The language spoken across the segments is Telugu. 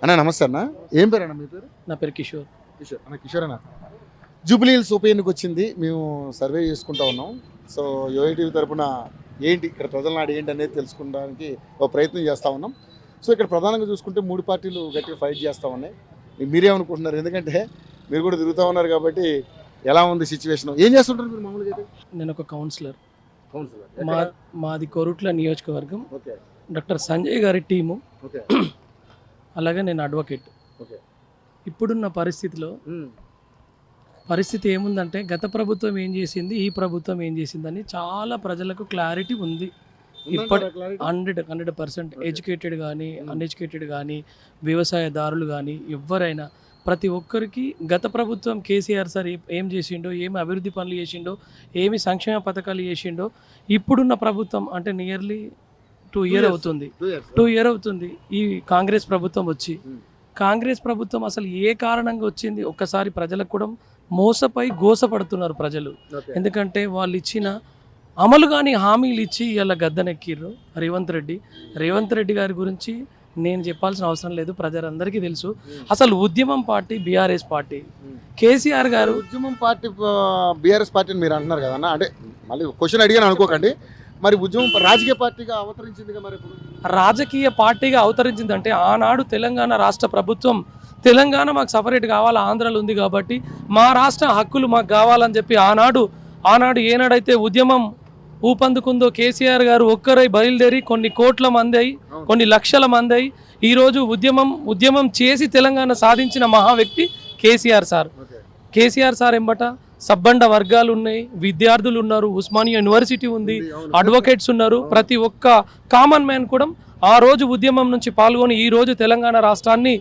అన్న నమస్తే అన్న. ఏం పేరు అన్న మీ పేరు? నా పేరు కిషోర్. కిషోర్ అన్న. కిషోర్ అన్న, జూబ్లీ హిల్స్ ఉప ఎన్నిక వచ్చింది, మేము సర్వే చేసుకుంటా ఉన్నాం. సో యూఐటీవీ తరపున ఏంటి ఇక్కడ ప్రజల నాడు ఏంటి అనేది తెలుసుకోవడానికి ఒక ప్రయత్నం చేస్తూ ఉన్నాం. సో ఇక్కడ ప్రధానంగా చూసుకుంటే 3 పార్టీలు గట్టిగా ఫైట్ చేస్తూ ఉన్నాయి. మీరేమనుకుంటున్నారు? ఎందుకంటే మీరు కూడా తిరుగుతూ ఉన్నారు కాబట్టి ఎలా ఉంది సిచ్యువేషన్? ఏం చేస్తుంటారు మీరు మామూలుగా అయితే? నేను ఒక కౌన్సిలర్. మాది కోరుట్ల నియోజకవర్గం. ఓకే డాక్టర్ సంజయ్ గారి టీము. ఓకే అలాగే నేను అడ్వకేట్. ఓకే ఇప్పుడున్న పరిస్థితి ఏముందంటే గత ప్రభుత్వం ఏం చేసింది, ఈ ప్రభుత్వం ఏం చేసిందని చాలా ప్రజలకు క్లారిటీ ఉంది. ఇప్పటి 100% ఎడ్యుకేటెడ్ కానీ అన్ఎడ్యుకేటెడ్ కానీ వ్యవసాయదారులు కానీ ఎవరైనా ప్రతి ఒక్కరికి గత ప్రభుత్వం కేసీఆర్ సార్ ఏం చేసిండో, ఏమి అభివృద్ధి పనులు చేసిండో, ఏమి సంక్షేమ పథకాలు చేసిండో, ఇప్పుడున్న ప్రభుత్వం అంటే నియర్లీ 2 years అవుతుంది. 2 years అవుతుంది ఈ కాంగ్రెస్ ప్రభుత్వం వచ్చి. కాంగ్రెస్ ప్రభుత్వం అసలు ఏ కారణంగా వచ్చింది ఒక్కసారి ప్రజలకు కూడా మోసపై గోసపడుతున్నారు ప్రజలు. ఎందుకంటే వాళ్ళు ఇచ్చిన అమలు కానీ హామీలు ఇచ్చి ఇలా గద్దెనెక్కిర్రు రేవంత్ రెడ్డి గారి గురించి నేను చెప్పాల్సిన అవసరం లేదు, ప్రజలందరికీ తెలుసు. అసలు ఉద్యమం పార్టీ బీఆర్ఎస్ పార్టీ. కేసీఆర్ గారు ఉద్యమం పార్టీ బీఆర్ఎస్ పార్టీని మీరు అంటున్నారు కదన్నా, అంటే మళ్ళీ క్వశ్చన్ అడిగాను అనుకోకండి. మరి ఉద్యమం రాజకీయ పార్టీగా అవతరించింది. మరి రాజకీయ పార్టీగా అవతరించిందంటే ఆనాడు తెలంగాణ రాష్ట్ర ప్రభుత్వం తెలంగాణ మాకు సపరేట్ కావాలి, ఆంధ్రాలో ఉంది కాబట్టి మా రాష్ట్ర హక్కులు మాకు కావాలని చెప్పి ఆనాడు ఏనాడైతే ఉద్యమం ఊపందుకుందో కేసీఆర్ గారు ఒక్కరై బయలుదేరి కొన్ని కోట్ల మంది అయి కొన్ని లక్షల మంది అయి ఈరోజు ఉద్యమం చేసి తెలంగాణ సాధించిన మహా వ్యక్తి కేసీఆర్ సార్. కేసీఆర్ సార్ ఎంబట సబ్బండ వర్గాలు ఉన్నాయి, విద్యార్థులు ఉన్నారు, ఉస్మానియా యూనివర్సిటీ ఉంది, అడ్వకేట్స్ ఉన్నారు. ప్రతి ఒక్క కామన్ మ్యాన్ కూడా ఆ రోజు ఉద్యమం నుంచి పాల్గొని ఈ రోజు తెలంగాణ రాష్ట్రాన్ని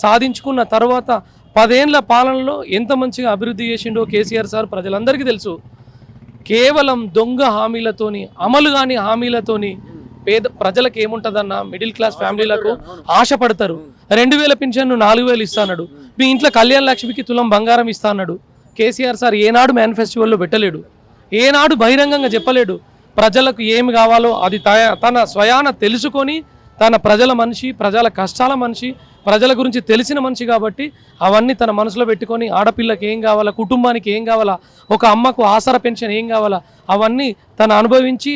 సాధించుకున్న తర్వాత 10 ఏళ్ల పాలనలో ఎంత మంచిగా అభివృద్ధి చేసిండో కేసీఆర్ సార్ ప్రజలందరికీ తెలుసు. కేవలం దొంగ హామీలతోని, అమలు కాని హామీలతోని పేద ప్రజలకు ఏముంటుందన్న, మిడిల్ క్లాస్ ఫ్యామిలీలకు ఆశపడతారు. 2000 పింఛన్ను 4000 ఇస్తాడు. మీ ఇంట్లో కళ్యాణ లక్ష్మికి తులం బంగారం ఇస్తాడు. కేసీఆర్ సార్ ఏనాడు మేనిఫెస్టోలో పెట్టలేడు, ఏనాడు బహిరంగంగా చెప్పలేడు. ప్రజలకు ఏమి కావాలో అది తన స్వయాన తెలుసుకొని, తన ప్రజల మనిషి, ప్రజల కష్టాల మనిషి, ప్రజల గురించి తెలిసిన మనిషి కాబట్టి అవన్నీ తన మనసులో పెట్టుకొని ఆడపిల్లకి ఏం కావాలా, కుటుంబానికి ఏం కావాలా, ఒక అమ్మకు ఆసరా పెన్షన్ ఏం కావాలా అవన్నీ తను అనుభవించి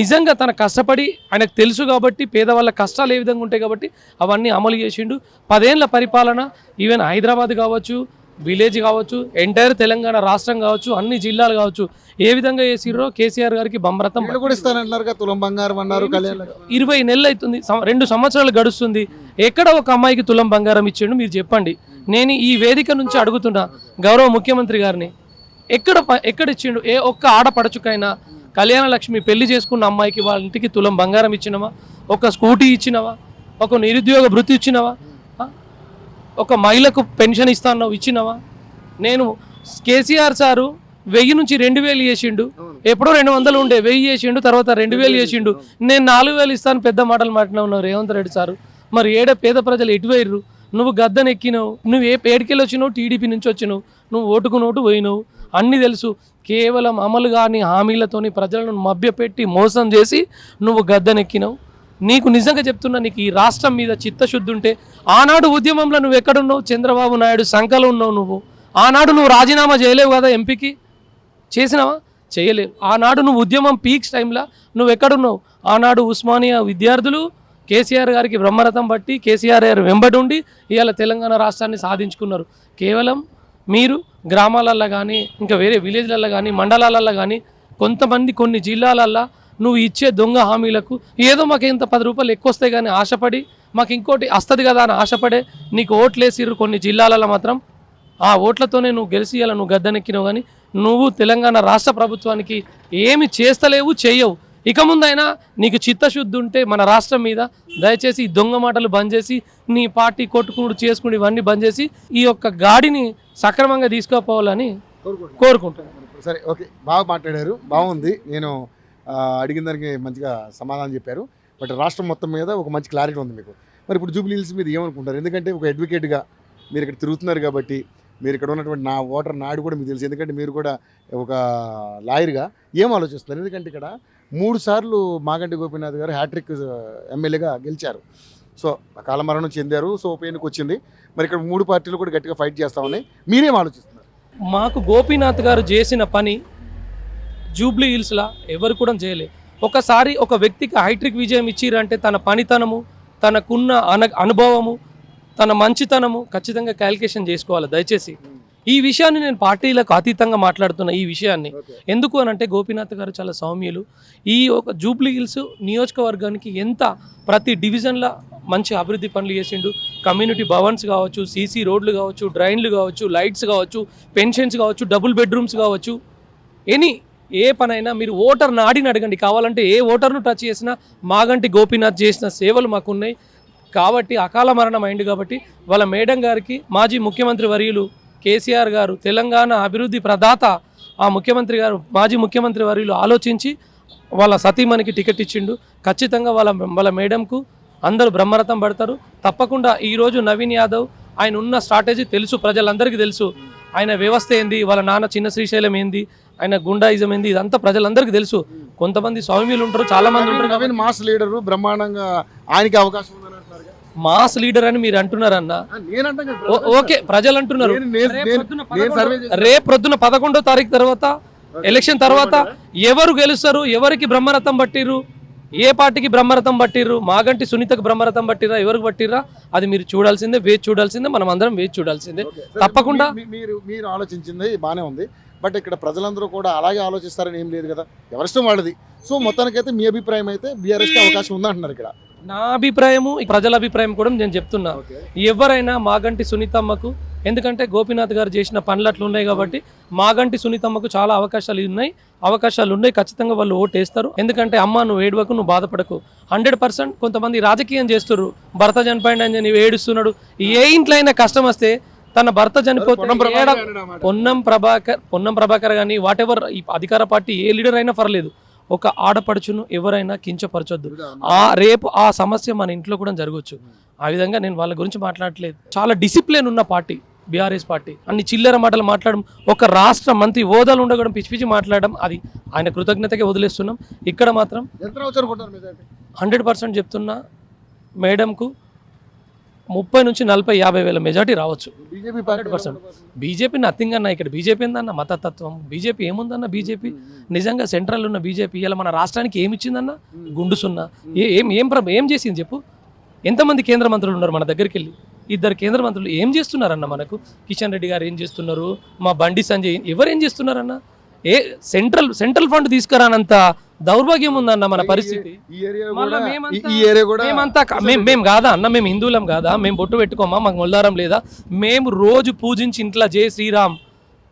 నిజంగా తన కష్టపడి ఆయనకు తెలుసు కాబట్టి పేదవాళ్ళ కష్టాలు ఏ విధంగా ఉంటాయి కాబట్టి అవన్నీ అమలు చేసిండు. 10 ఏళ్ల పరిపాలన ఈవెన్ హైదరాబాద్ కావచ్చు, విలేజ్ కావచ్చు, ఎంటైర్ తెలంగాణ రాష్ట్రం కావచ్చు, అన్ని జిల్లాలు కావచ్చు, ఏ విధంగా చేసిర్రో కేసీఆర్ గారికి బొమ్మరథం. 20 నెలలు అవుతుంది, 2 సంవత్సరాలు గడుస్తుంది. ఎక్కడ ఒక అమ్మాయికి తులం బంగారం ఇచ్చిండు మీరు చెప్పండి. నేను ఈ వేదిక నుంచి అడుగుతున్నా గౌరవ ముఖ్యమంత్రి గారిని, ఎక్కడ ఇచ్చిండు? ఏ ఒక్క ఆడపడుచుకైనా కళ్యాణ లక్ష్మి పెళ్లి చేసుకున్న అమ్మాయికి వాళ్ళ ఇంటికి తులం బంగారం ఇచ్చినవా? ఒక స్కూటీ ఇచ్చినవా? ఒక నిరుద్యోగ భృతి ఇచ్చినవా? ఒక మహిళకు పెన్షన్ ఇస్తాను ఇచ్చినవా? నేను కేసీఆర్ సారు 1000 నుంచి 2000 చేసిండు. ఎప్పుడో 200 ఉండే 1000 చేసిండు, తర్వాత 2000 చేసిండు. నేను 4000 ఇస్తాను పెద్ద మాటలు మాట్లాడినావు రేవంత్ రెడ్డి సారు. మరి పేద ప్రజలు ఎటువైర్రు? నువ్వు గద్దెనెక్కినావు, నువ్వు ఏడికెళ్ళి వచ్చినావు, టీడీపీ నుంచి వచ్చినావు, నువ్వు ఓటుకు నోటు పోయినావు, అన్నీ తెలుసు. కేవలం అమలు కాని హామీలతోని ప్రజలను మభ్యపెట్టి మోసం చేసి నువ్వు గద్దెనెక్కినావు. నీకు నిజంగా చెప్తున్నా, నీకు ఈ రాష్ట్రం మీద చిత్తశుద్ధి ఉంటే ఆనాడు ఉద్యమంలో నువ్వు ఎక్కడున్నావు? చంద్రబాబు నాయుడు సంకలో ఉన్నావు నువ్వు. ఆనాడు నువ్వు రాజీనామా చేయలేవు కదా, ఎంపీకి చేసినావా? చేయలేవు. ఆనాడు నువ్వు ఉద్యమం పీక్స్ టైంలో నువ్వు ఎక్కడున్నావు? ఆనాడు ఉస్మానియా విద్యార్థులు కేసీఆర్ గారికి బ్రహ్మరథం బట్టి కేసీఆర్ గారు వెంబడి ఉండి ఇవాళ తెలంగాణ రాష్ట్రాన్ని సాధించుకున్నారు. కేవలం మీరు గ్రామాలల్లో కానీ ఇంకా వేరే విలేజ్లలో కానీ మండలాలలో కానీ కొంతమంది కొన్ని జిల్లాలల్లో నువ్వు ఇచ్చే దొంగ హామీలకు ఏదో మాకు ఇంత 10 రూపాయలు ఎక్కువ వస్తాయి కానీ ఆశపడి, మాకు ఇంకోటి వస్తుంది కదా అని ఆశపడే నీకు ఓట్లేసిర్రు కొన్ని జిల్లాలలో. మాత్రం ఆ ఓట్లతోనే నువ్వు గెలిచి ఇలా నువ్వు గద్దెనెక్కినావు. కానీ నువ్వు తెలంగాణ రాష్ట్ర ప్రభుత్వానికి ఏమి చేస్తలేవు, చేయవు. ఇక ముందైనా నీకు చిత్తశుద్ధి ఉంటే మన రాష్ట్రం మీద దయచేసి ఈ దొంగ మాటలు బంద్ చేసి, నీ పార్టీ కొట్టుకుని చేసుకుని ఇవన్నీ బంద్ చేసి ఈ యొక్క గాడిని సక్రమంగా తీసుకోపోవాలని కోరుకుంటాను. సరే, ఓకే, బాగా మాట్లాడారు, బాగుంది. నేను అడిగిన దానికి మంచిగా సమాధానం చెప్పారు. బట్ రాష్ట్రం మొత్తం మీద ఒక మంచి క్లారిటీ ఉంది మీకు. మరి ఇప్పుడు జూబ్లీ హిల్స్ మీద ఏమనుకుంటారు? ఎందుకంటే ఒక అడ్వకేట్గా మీరు ఇక్కడ తిరుగుతున్నారు కాబట్టి మీరు ఇక్కడ ఉన్నటువంటి నా ఓటర్ నాడు కూడా మీకు తెలుసు. ఎందుకంటే మీరు కూడా ఒక లాయర్గా ఏం ఆలోచిస్తున్నారు? ఎందుకంటే ఇక్కడ 3 సార్లు మాగంటి గోపీనాథ్ గారు హ్యాట్రిక్ ఎమ్మెల్యేగా గెలిచారు. సో అకాల మరణం చెందారు. సో ఉప ఎన్నిక వచ్చింది. మరి ఇక్కడ 3 పార్టీలు కూడా గట్టిగా ఫైట్ చేస్తా ఉన్నాయి. మీరేం ఆలోచిస్తున్నారు? మాకు గోపీనాథ్ గారు చేసిన పని జూబ్లీ హిల్స్లా ఎవరు కూడా చేయలే. ఒకసారి ఒక వ్యక్తికి హైట్రిక్ విజయం ఇచ్చిరంటే తన పనితనము, తనకున్న అనుభవము, తన మంచితనము ఖచ్చితంగా క్యాలిక్యులేషన్ చేసుకోవాలి. దయచేసి ఈ విషయాన్ని నేను పార్టీలకు అతీతంగా మాట్లాడుతున్నా. ఈ విషయాన్ని ఎందుకు అని అంటే గోపీనాథ్ గారు చాలా సౌమ్యులు. ఈ ఒక జూబ్లీ హిల్స్ నియోజకవర్గానికి ఎంత ప్రతి డివిజన్ల మంచి అభివృద్ధి పనులు చేసిండు. కమ్యూనిటీ భవన్స్ కావచ్చు, సీసీ రోడ్లు కావచ్చు, డ్రైన్లు కావచ్చు, లైట్స్ కావచ్చు, పెన్షన్స్ కావచ్చు, డబుల్ బెడ్రూమ్స్ కావచ్చు, ఏ పనైనా మీరు ఓటర్ని అడగండి. కావాలంటే ఏ ఓటర్ను టచ్ చేసినా మాగంటి గోపీనాథ్ చేసిన సేవలు మాకున్నాయి. కాబట్టి అకాల మరణం అయింది కాబట్టి వాళ్ళ మేడం గారికి మాజీ ముఖ్యమంత్రి వర్యులు కేసీఆర్ గారు, తెలంగాణ అభివృద్ధి ప్రదాత ఆ ముఖ్యమంత్రి గారు, మాజీ ముఖ్యమంత్రి వర్యులు ఆలోచించి వాళ్ళ సతీమణికి టికెట్ ఇచ్చిండు. ఖచ్చితంగా వాళ్ళ మేడంకు అందరూ బ్రహ్మరథం పడతారు. తప్పకుండా ఈరోజు నవీన్ యాదవ్ ఆయన ఉన్న స్ట్రాటజీ తెలుసు, ప్రజలందరికీ తెలుసు. ఆయన వ్యవస్థ ఏంది, వాళ్ళ నాన్న చిన్న శ్రీశైలం ఏంది, ఆయన గుండాయిజం ఏంది, ఇదంతా ప్రజలందరికీ తెలుసు. కొంతమంది సౌమ్యులు ఉంటారు, చాలా మంది ఉంటారు. నవీన్ మాస్ లీడరు, బ్రహ్మాండంగా ఆయనకి అవకాశం ఉందని అంటున్నారు. మాస్ లీడర్ అని మీరు అంటున్నారన్న. ఓకే, ప్రజలు అంటున్నారు. రేపు ప్రొద్దున 11వ తారీఖు తర్వాత ఎలక్షన్ తర్వాత ఎవరు గెలుస్తారు, ఎవరికి బ్రహ్మరథం పట్టిర్రు, ఏ పార్టీకి బ్రహ్మరథం పట్టిర్రు, మాగంటి సునీతకు బ్రహ్మరథం పట్టిరా, ఎవరికి పట్టిరా, అది మీరు చూడాల్సిందే, వేచి చూడాల్సిందే, మనం అందరం వేచి చూడాల్సిందే. తప్పకుండా మీరు ఆలోచించింది బాగానే ఉంది. బట్ ఇక్కడ ప్రజలందరూ కూడా అలాగే ఆలోచిస్తారని ఏం లేదు కదా, ఎవరిష్టం వాళ్ళది. సో మొత్తానికైతే మీ అభిప్రాయం అయితే బీఆర్ఎస్కి అవకాశం ఉందంటున్నారు. ఇక్కడ నా అభిప్రాయము, ప్రజల అభిప్రాయం కూడా నేను చెప్తున్నా. ఎవరైనా మాగంటి సునీతమ్మకు, ఎందుకంటే గోపీనాథ్ గారు చేసిన పనులు అట్లా ఉన్నాయి కాబట్టి మాగంటి సునీతమ్మకు చాలా అవకాశాలు ఉన్నాయి. ఖచ్చితంగా వాళ్ళు ఓటు వేస్తారు. ఎందుకంటే అమ్మ నువ్వు ఏడవకు, నువ్వు బాధపడకు. 100% కొంతమంది రాజకీయం చేస్తున్నారు. భర్త చనిపోయింది అని చెప్పి ఏడుస్తున్నాడు. ఏ ఇంట్లో అయినా కష్టం వస్తే తన భర్త చనిపోతే పొన్నం ప్రభాకర్ కానీ వాట్ ఎవర్ ఈ అధికార పార్టీ ఏ లీడర్ అయినా పర్లేదు, ఒక ఆడపడుచును ఎవరైనా కించపరచొద్దు. రేపు ఆ సమస్య మన ఇంట్లో కూడా జరగవచ్చు. ఆ విధంగా నేను వాళ్ళ గురించి మాట్లాడట్లేదు. చాలా డిసిప్లిన్ ఉన్న పార్టీ బీఆర్ఎస్ పార్టీ. అన్ని చిల్లర మాటలు మాట్లాడడం, ఒక రాష్ట్ర మంత్రి హోదాలు ఉండడం, పిచ్చి పిచ్చి మాట్లాడడం, అది ఆయన కృతజ్ఞతగా వదిలేస్తున్నాం. ఇక్కడ మాత్రం 100% చెప్తున్నా, మేడంకు 30 నుంచి 40, 50 వేల మెజార్టీ రావచ్చు. 100%. బీజేపీ నథింగ్ అన్న. ఇక్కడ బీజేపీ ఏందన్న మతతత్వం, బీజేపీ ఏముందన్న? బీజేపీ నిజంగా సెంట్రల్ ఉన్న బీజేపీ ఇలా మన రాష్ట్రానికి ఏమి ఇచ్చిందన్న? గుండు సున్నా. ఏం చేసింది చెప్పు? ఎంతమంది కేంద్ర మంత్రులు ఉన్నారు మన దగ్గరికి వెళ్ళి? 2 కేంద్ర మంత్రులు ఏం చేస్తున్నారన్న మనకు? కిషన్ రెడ్డి గారు ఏం చేస్తున్నారు, మా బండి సంజయ్ ఎవరు ఏం చేస్తున్నారన్న? సెంట్రల్ ఫండ్ తీసుకురానంత దౌర్భాగ్యం ఉందన్న మన పరిస్థితి. మేము కాదా అన్న, మేము హిందువులం కాదా? మేము బొట్టు పెట్టుకోమా? మాకు మొల్దారం లేదా? మేము రోజు పూజించి ఇంట్లో జై శ్రీరామ్,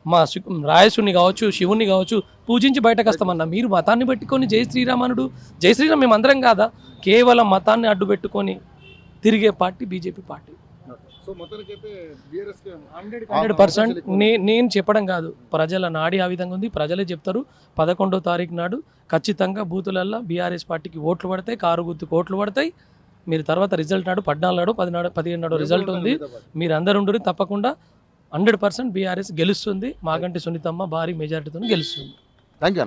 మా రాయసుని కావచ్చు, శివుని కావచ్చు పూజించి బయటకు వస్తామన్నా. మీరు మతాన్ని పెట్టుకొని జై శ్రీరామ్ అనుడు, జై శ్రీరామ్ మేము అందరం కాదా? కేవలం మతాన్ని అడ్డు పెట్టుకొని తిరిగే పార్టీ బీజేపీ పార్టీ. 100% నేను చెప్పడం కాదు, ప్రజల నాడి ఆ విధంగా ఉంది. ప్రజలే చెప్తారు. 11వ తారీఖు నాడు ఖచ్చితంగా బూతులల్లో బీఆర్ఎస్ పార్టీకి ఓట్లు పడతాయి, కారు గుర్తుకు ఓట్లు పడతాయి. మీరు తర్వాత రిజల్ట్ నాడు 14 నాడు 15 నాడు రిజల్ట్ ఉంది. మీరు అందరు ఉండరు. తప్పకుండా 100% బీఆర్ఎస్ గెలుస్తుంది. మాగంటి సునీతమ్మ భారీ మెజారిటీతో గెలుస్తుంది. Thank you.